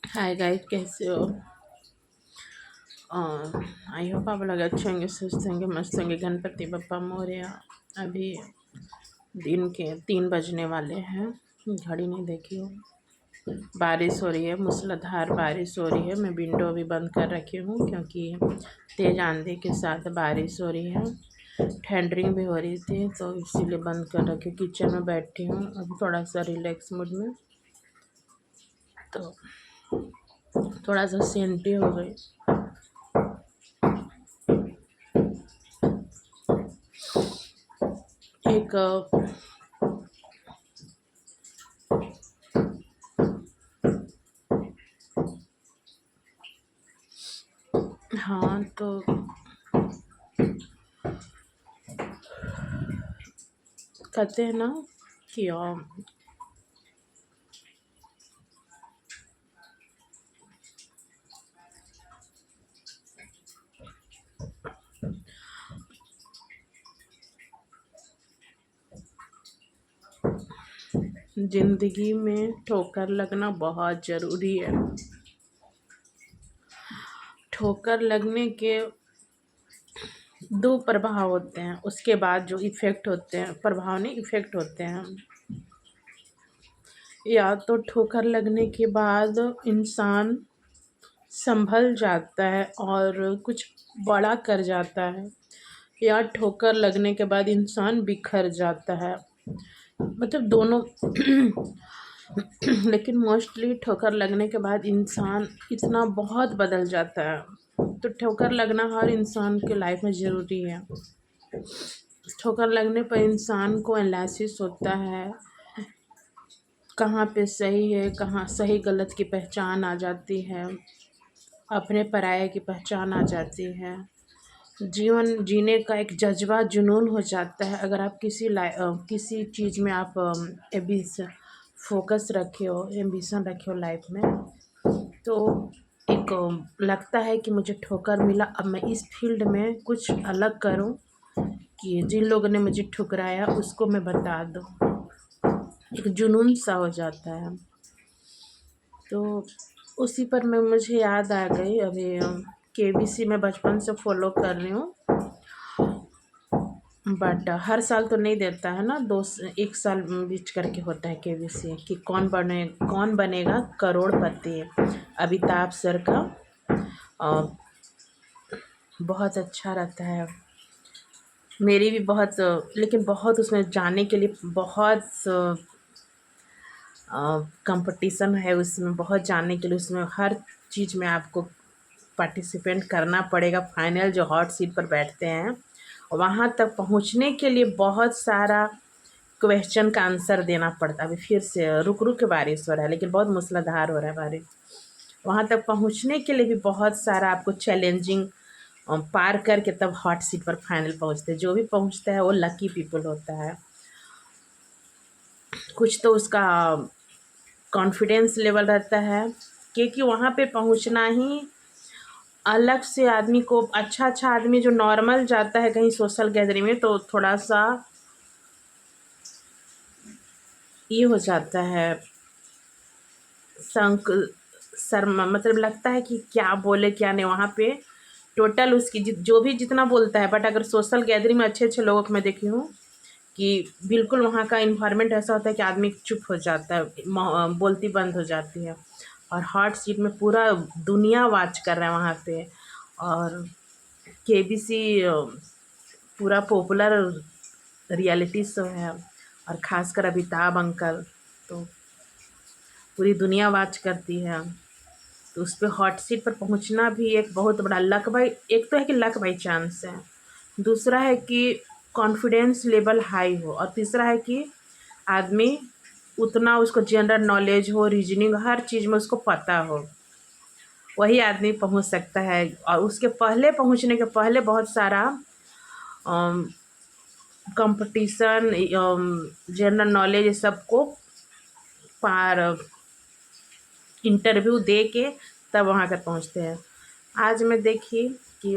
Hi guys, कैसे हो? I hope आप लोग अच्छे होंगे, स्वस्थ होंगे, मस्त होंगे। गणपति बप्पा मोरया। अभी दिन के 3 बजने वाले हैं। घड़ी नहीं देखी हूँ। बारिश हो रही है, मूसलाधार बारिश हो रही है। मैं विंडो भी बंद कर रखी हूँ क्योंकि तेज आंधी के साथ बारिश हो रही है। ठंडरिंग भी हो रही थी तो इसीलिए बंद कर रखी। किचन में बैठी हूँ अभी थोड़ा सा रिलैक्स मूड में, तो थोड़ा सा सेंटी हो गई। एक हाँ, तो कहते हैं ना कि जिंदगी में ठोकर लगना बहुत ज़रूरी है। ठोकर लगने के 2 प्रभाव होते हैं, उसके बाद जो इफ़ेक्ट होते हैं, प्रभाव नहीं इफ़ेक्ट होते हैं। या तो ठोकर लगने के बाद इंसान संभल जाता है और कुछ बड़ा कर जाता है, या ठोकर लगने के बाद इंसान बिखर जाता है। मतलब दोनों लेकिन मोस्टली ठोकर लगने के बाद इंसान इतना बहुत बदल जाता है। तो ठोकर लगना हर इंसान के लाइफ में ज़रूरी है। ठोकर लगने पर इंसान को एनालिसिस होता है, कहाँ पे सही है, कहाँ सही गलत की पहचान आ जाती है, अपने पराये की पहचान आ जाती है। जीवन जीने का एक जज्बा जुनून हो जाता है। अगर आप किसी चीज़ में आप फोकस रखे हो, एम्बिशन रखे हो लाइफ में, तो एक लगता है कि मुझे ठोकर मिला, अब मैं इस फील्ड में कुछ अलग करूं कि जिन लोगों ने मुझे ठुकराया उसको मैं बता दूं। एक जुनून सा हो जाता है। तो उसी पर मुझे याद आ गई। अभी केबीसी में बचपन से फॉलो कर रही हूँ, बट हर साल तो नहीं देता है ना, 1 साल बीच करके होता है केबीसी कि कौन बनेगा करोड़पति। अमिताभ सर का बहुत अच्छा रहता है। मेरी भी बहुत, लेकिन बहुत उसमें जाने के लिए बहुत कंपटीशन है उसमें। बहुत जाने के लिए उसमें हर चीज़ में आपको पार्टिसिपेंट करना पड़ेगा। फाइनल जो हॉट सीट पर बैठते हैं, वहाँ तक पहुँचने के लिए बहुत सारा क्वेश्चन का आंसर देना पड़ता है। अभी फिर से रुक रुक के बारिश हो रहा है, लेकिन बहुत मूसलाधार हो रहा है बारिश। वहाँ तक पहुँचने के लिए भी बहुत सारा आपको चैलेंजिंग पार करके तब हॉट सीट पर फाइनल पहुँचते हैं। जो भी पहुँचता है वो लकी पीपल होता है। कुछ तो उसका कॉन्फिडेंस लेवल रहता है, क्योंकि वहाँ पे पहुँचना ही अलग से आदमी को, अच्छा आदमी जो नॉर्मल जाता है कहीं सोशल गैदरिंग में, तो थोड़ा सा ये हो जाता है संक शर्मा, मतलब लगता है कि क्या बोले क्या नहीं। वहाँ पे टोटल उसकी जो भी जितना बोलता है, बट अगर सोशल गैदरिंग में अच्छे लोगों को मैं देखी हूँ कि बिल्कुल वहाँ का इन्वायरमेंट ऐसा होता है कि आदमी चुप हो जाता है, बोलती बंद हो जाती है। और हॉट सीट में पूरा दुनिया वाच कर रहा है वहाँ पे। और केबीसी पूरा पॉपुलर रियलिटी शो है, और ख़ासकर अमिताभ अंकल तो पूरी दुनिया वाच करती है। तो उस पर हॉट सीट पर पहुंचना भी एक बहुत बड़ा लक बाई, एक तो है कि लक बाई चांस है, दूसरा है कि कॉन्फिडेंस लेवल हाई हो, और तीसरा है कि आदमी उतना उसको जनरल नॉलेज हो, रीजनिंग, हर चीज़ में उसको पता हो, वही आदमी पहुंच सकता है। और उसके पहले पहुंचने के पहले बहुत सारा कंपटीशन, जनरल नॉलेज, ये सबको पार इंटरव्यू दे के तब वहाँ तक पहुँचते हैं। आज मैं देखी कि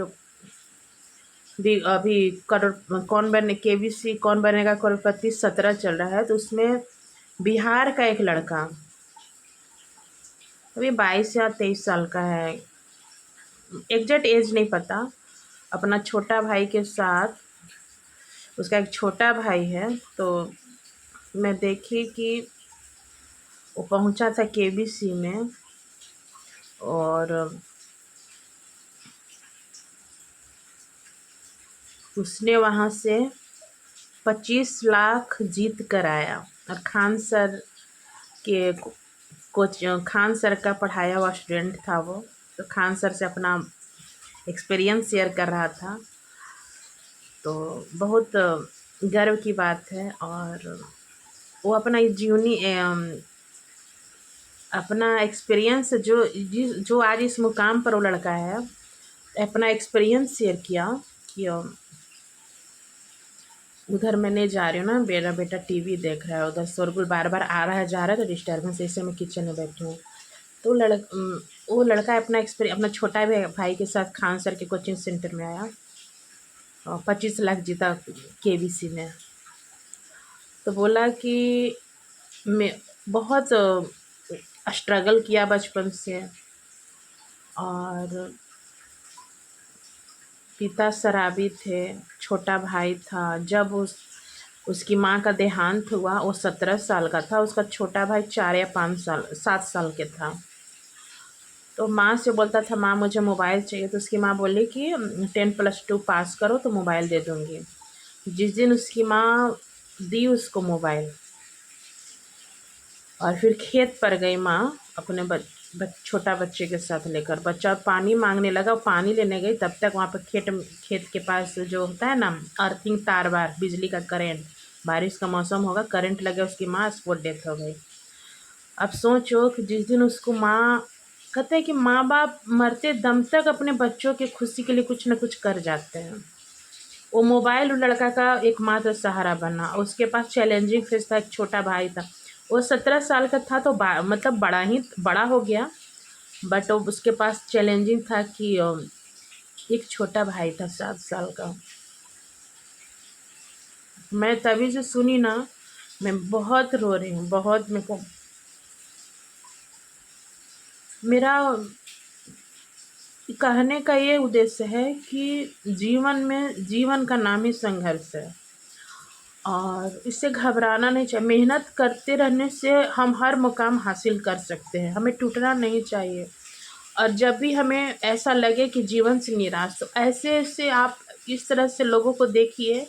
अभी करोड़ कौन बने केबीसी कौन बनेगा करोड़पति 17 चल रहा है, तो उसमें बिहार का एक लड़का अभी 22 या 23 साल का है, एग्जैक्ट एज नहीं पता, अपना छोटा भाई के साथ, उसका एक छोटा भाई है, तो मैं देखी कि वो पहुंचा था केबीसी में और उसने वहाँ से 25 लाख जीत कर आया। और खान सर के कोच, खान सर का पढ़ाया हुआ स्टूडेंट था वो, तो खान सर से अपना एक्सपीरियंस शेयर कर रहा था। तो बहुत गर्व की बात है। और वो अपना जीवनी अपना एक्सपीरियंस जो आज इस मुकाम पर वो लड़का है, अपना एक्सपीरियंस शेयर किया कि उधर मैं नहीं जा रही हूँ ना, मेरा बेटा टीवी देख रहा है, उधर शोरगुल बार बार आ रहा है जा रहा है, तो डिस्टर्बेंस, ऐसे मैं किचन में बैठी हूँ। तो वो लड़का अपना छोटा भाई के साथ खान सर के कोचिंग सेंटर में आया और 25 लाख जीता केबीसी में। तो बोला कि मैं बहुत स्ट्रगल किया बचपन से, और पिता शराबी थे, छोटा भाई था। जब उसकी माँ का देहांत हुआ, वो 17 साल का था, उसका छोटा भाई 4 या 5 साल 7 साल के था। तो माँ से बोलता था माँ मुझे मोबाइल चाहिए, तो उसकी माँ बोली कि 10+2 पास करो तो मोबाइल दे दूँगी। जिस दिन उसकी माँ दी उसको मोबाइल, और फिर खेत पर गई माँ अपने छोटा बच्चे के साथ लेकर, बच्चा पानी मांगने लगा, पानी लेने गई, तब तक वहाँ पर खेत के पास जो होता है ना अर्थिंग तार बार, बिजली का करंट, बारिश का मौसम होगा, करंट लगे, उसकी माँ स्पॉट डेथ हो गई। अब सोचो कि जिस दिन उसको माँ, कहते हैं कि माँ बाप मरते दम तक अपने बच्चों के खुशी के लिए कुछ न कुछ कर जाते हैं। वो मोबाइल लड़का का एकमात्र सहारा बना। उसके पास चैलेंजिंग फेस था, एक छोटा भाई था, वो 17 साल का था, तो मतलब बड़ा हो गया, बट उसके पास चैलेंजिंग था कि एक छोटा भाई था 7 साल का। मैं तभी से सुनी ना, मैं बहुत रो रही हूँ, बहुत। मेरे को मेरा कहने का ये उद्देश्य है कि जीवन का नाम ही संघर्ष है, और इससे घबराना नहीं चाहिए। मेहनत करते रहने से हम हर मुकाम हासिल कर सकते हैं, हमें टूटना नहीं चाहिए। और जब भी हमें ऐसा लगे कि जीवन से निराश, तो ऐसे ऐसे आप इस तरह से लोगों को देखिए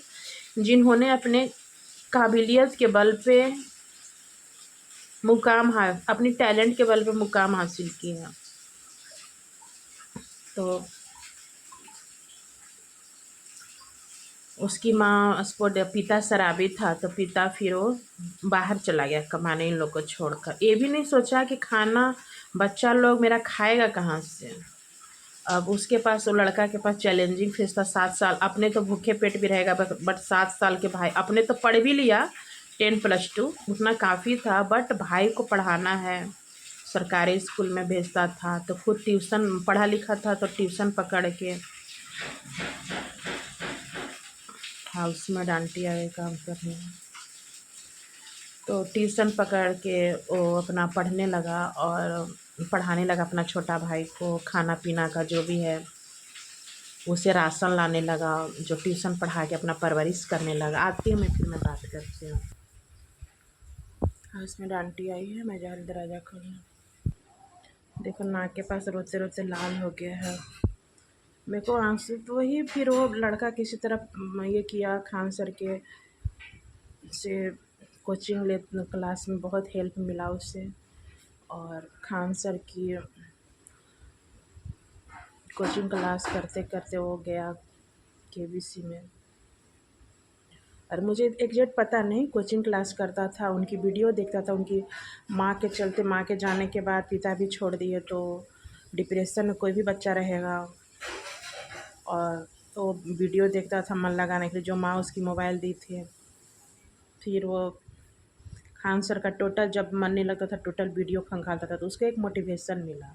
जिन्होंने अपने काबिलियत के बल पे अपनी टैलेंट के बल पे मुकाम हासिल किए हैं। तो उसकी माँ पिता शराबी था, तो पिता फिर वो बाहर चला गया कमाने इन लोग को छोड़कर। ये भी नहीं सोचा कि खाना बच्चा लोग मेरा खाएगा कहाँ से। अब उसके पास, वो लड़का के पास चैलेंजिंग फेस था, 7 साल, अपने तो भूखे पेट भी रहेगा, बट 7 साल के भाई, अपने तो पढ़ भी लिया 10+2, उतना काफ़ी था, बट भाई को पढ़ाना है, सरकारी स्कूल में भेजता था, तो खुद ट्यूशन पढ़ा लिखा था, तो ट्यूशन पकड़ के हाउस में डांटी आए काम करने, तो ट्यूशन पकड़ के वो अपना पढ़ने लगा और पढ़ाने लगा अपना छोटा भाई को, खाना पीना का जो भी है उसे राशन लाने लगा, जो ट्यूशन पढ़ा के अपना परवरिश करने लगा। आती हूँ मैं, फिर मैं बात करती हूँ। हाउस में डांटी आई है, मैं जा रही दरवाज़ा खोलने। देखो नाक के पास रोते रोते लाल हो गया है। मेरे को आंसू, तो वही फिर वो लड़का किसी तरह ये किया, खान सर के से कोचिंग ले, क्लास में बहुत हेल्प मिला उसे, और खान सर की कोचिंग क्लास करते करते वो गया केबीसी में। और मुझे एग्जैक्ट पता नहीं, कोचिंग क्लास करता था, उनकी वीडियो देखता था। उनकी माँ के चलते, माँ के जाने के बाद पिता भी छोड़ दिए, तो डिप्रेशन में कोई भी बच्चा रहेगा। और तो वीडियो देखता था मन लगाने के लिए, जो माँ उसकी मोबाइल दी थी। फिर वो खान सर का टोटल जब मन नहीं लगता था टोटल वीडियो खंगालता था, तो उसको एक मोटिवेशन मिला।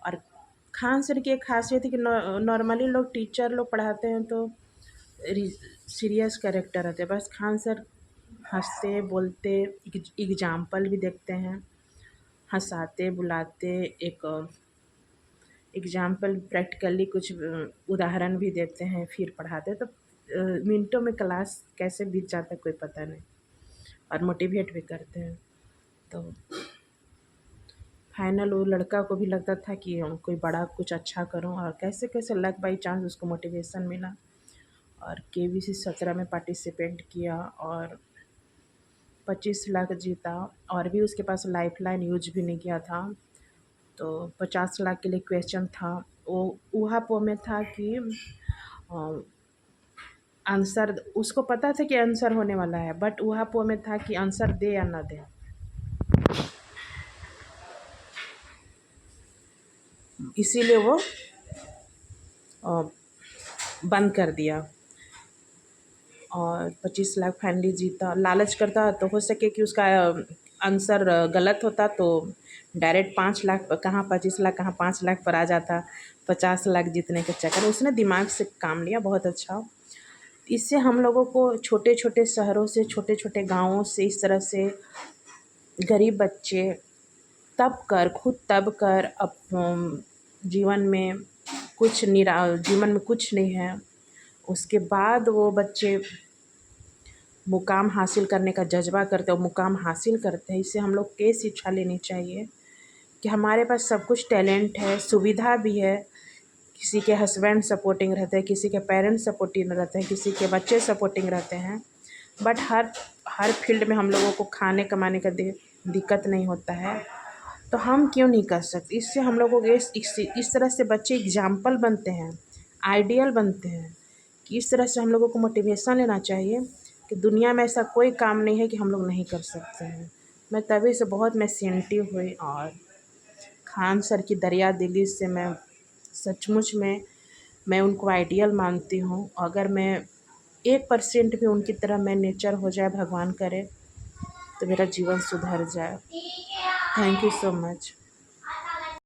और खान सर की एक खासियत है कि नॉर्मली लोग टीचर लोग पढ़ाते हैं तो सीरियस कैरेक्टर रहते हैं, बस खान सर हंसते बोलते, एग्जाम्पल भी देखते हैं, हंसाते बुलाते, एक एग्जाम्पल प्रैक्टिकली कुछ उदाहरण भी देते हैं, फिर पढ़ाते हैं। तो मिनटों में क्लास कैसे बीत जाता है कोई पता नहीं, और मोटिवेट भी करते हैं। तो फाइनल वो लड़का को भी लगता था कि कोई बड़ा कुछ अच्छा करूं, और कैसे कैसे लक बाई चांस उसको मोटिवेशन मिला, और KBC 17 में पार्टिसिपेट किया और 25 लाख जीता। और भी उसके पास लाइफलाइन यूज भी नहीं किया था, तो 50 लाख के लिए क्वेश्चन था। वो वहाँ पे में था कि आंसर, उसको पता था कि आंसर होने वाला है, बट वहाँ पे में था कि आंसर दे या ना दे। इसीलिए वो बंद कर दिया, और 25 लाख फाइनली जीता। लालच करता तो हो सके कि उसका आंसर गलत होता, तो डायरेक्ट 5 लाख कहाँ 25 लाख कहाँ 5 लाख पर आ जाता, 50 लाख जीतने के चक्कर। उसने दिमाग से काम लिया, बहुत अच्छा। इससे हम लोगों को छोटे छोटे शहरों से, छोटे छोटे गाँवों से, इस तरह से गरीब बच्चे खुद तब कर अब जीवन में जीवन में कुछ नहीं है, उसके बाद वो बच्चे मुकाम हासिल करने का जज्बा करते हैं और मुकाम हासिल करते हैं। इससे हम लोग के शिक्षा लेनी चाहिए कि हमारे पास सब कुछ टैलेंट है, सुविधा भी है। किसी के हस्बैंड सपोर्टिंग रहते हैं, किसी के पेरेंट्स सपोर्टिंग रहते हैं, किसी के बच्चे सपोर्टिंग रहते हैं, बट हर फील्ड में हम लोगों को खाने कमाने का दिक्कत नहीं होता है, तो हम क्यों नहीं कर सकते। इससे हम लोगों के इस तरह से बच्चे एग्जाम्पल बनते हैं, आइडियल बनते हैं, कि इस तरह से हम लोगों को मोटिवेशन लेना चाहिए कि दुनिया में ऐसा कोई काम नहीं है कि हम लोग नहीं कर सकते हैं। मैं तभी से बहुत सेंसिटिव हुई, और खान सर की दरिया दिली से मैं सचमुच में मैं उनको आइडियल मानती हूँ। अगर मैं 1% भी उनकी तरह मैं नेचर हो जाए, भगवान करे, तो मेरा जीवन सुधर जाए। Thank you so much.